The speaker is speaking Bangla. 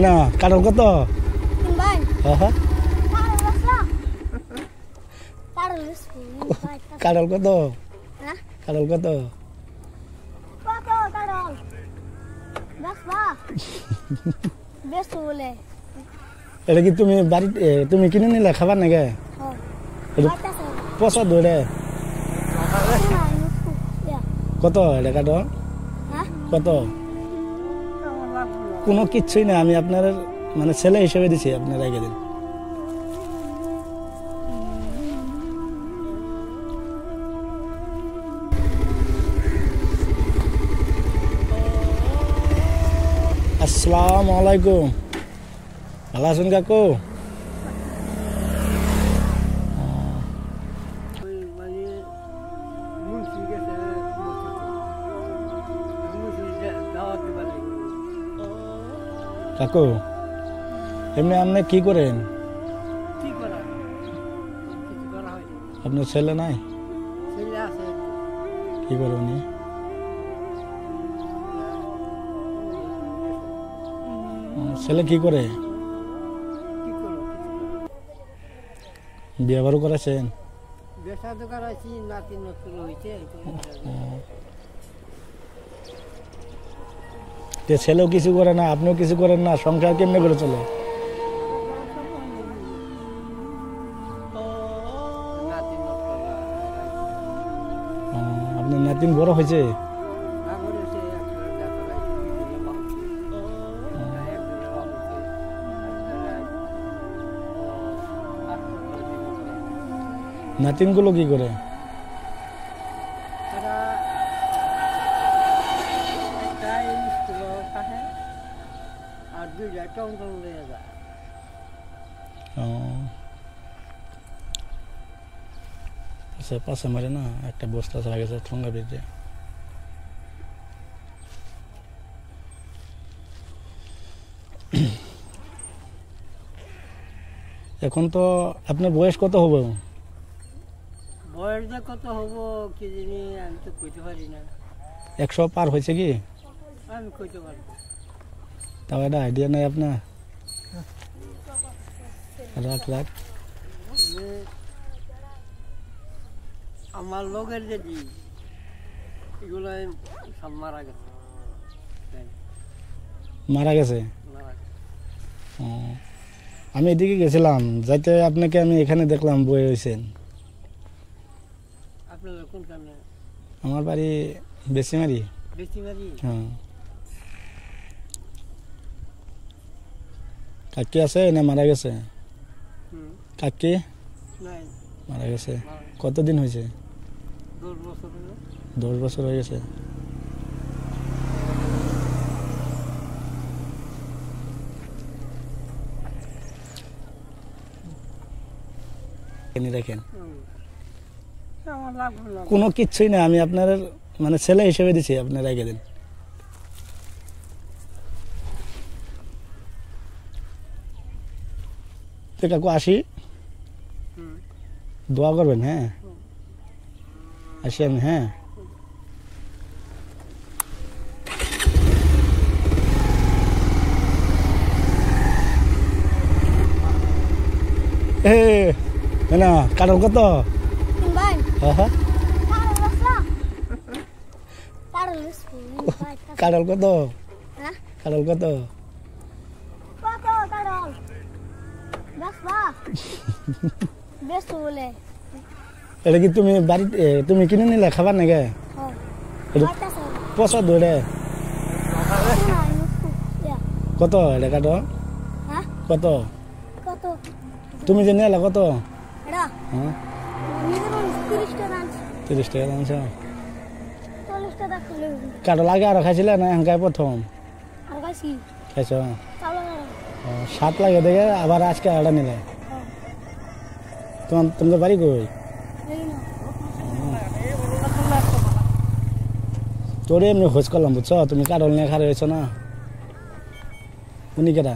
না কাটল কত কাটল কত কাটল কত এটা কি তুমি বাড়িতে তুমি কিনে নিলে খাবার নাকি পচা দৌড়ে কত এটা কাটল কত কোনো কিচ্ছুই না আমি আপনার মানে ছেলে হিসেবে দিছি আপনার রেখে দিন আসসালামু আলাইকুম ভালো আছেন কাকু কাকু এমনি আপনি কি করেন আপনার ছেলে নাই কি করে উনি ছেলে কি করে বিয়ে বারো করেছেন ছেলেও কিছু করে না আপনিও কিছু করেন না সংসার কেমনে করে চলে আপনার নাতিন বড় হয়েছে নাতিন গুলো কি করে পাশে মারে না একটা বস্তা চলে গেছে ঠোঙ্গা বেঁধে এখন তো আপনার বয়স কত হবে বয়স কত হবো কি জানি আমি তো কইতে পারি না 100 পার হয়েছে কি আমি কইতে পারবো তাও একটা আইডিয়া নাই আপনার রাখ আমার লোকের যদি এগুলো সব মারা গেছে আমি এদিকে গেছিলাম যাইতে আপনাকে আমি এখানে দেখলাম বয়ে হয়েছেন আমার বাড়ি বেশিমারি হ্যাঁ কাকি আছে না মারা গেছে কাকি মারা গেছে কতদিন হয়েছে 10 বছর হয়ে গেছে দেখেন কোনো কিচ্ছুই না আমি আপনার মানে ছেলে হিসেবে দিছি আপনার রেখে দিন তো কাকু আসি দোয়া করবেন হ্যাঁ আসি আমি হ্যাঁ না কাটল কত কাটল কত কাটল কত এটা কি তুমি বাড়িতে তুমি কিনে নিলে খাবার নাকি পচা দৌড়ে কত এটা কাটল কত তুমি যে নিলে কত 30 টাকা আনছ কাটল আগে আরো খাইছিলে না হাঙ্কাই প্রথম খাইছ সাত লাগে দেখে আবার আজকে আড়া নিলে তোমাদের বাড়ি কই তোরে এমনি খোঁজ করলাম বুঝছো তুমি কাটল নিয়ে খারাপ হয়েছ না উনি কেটা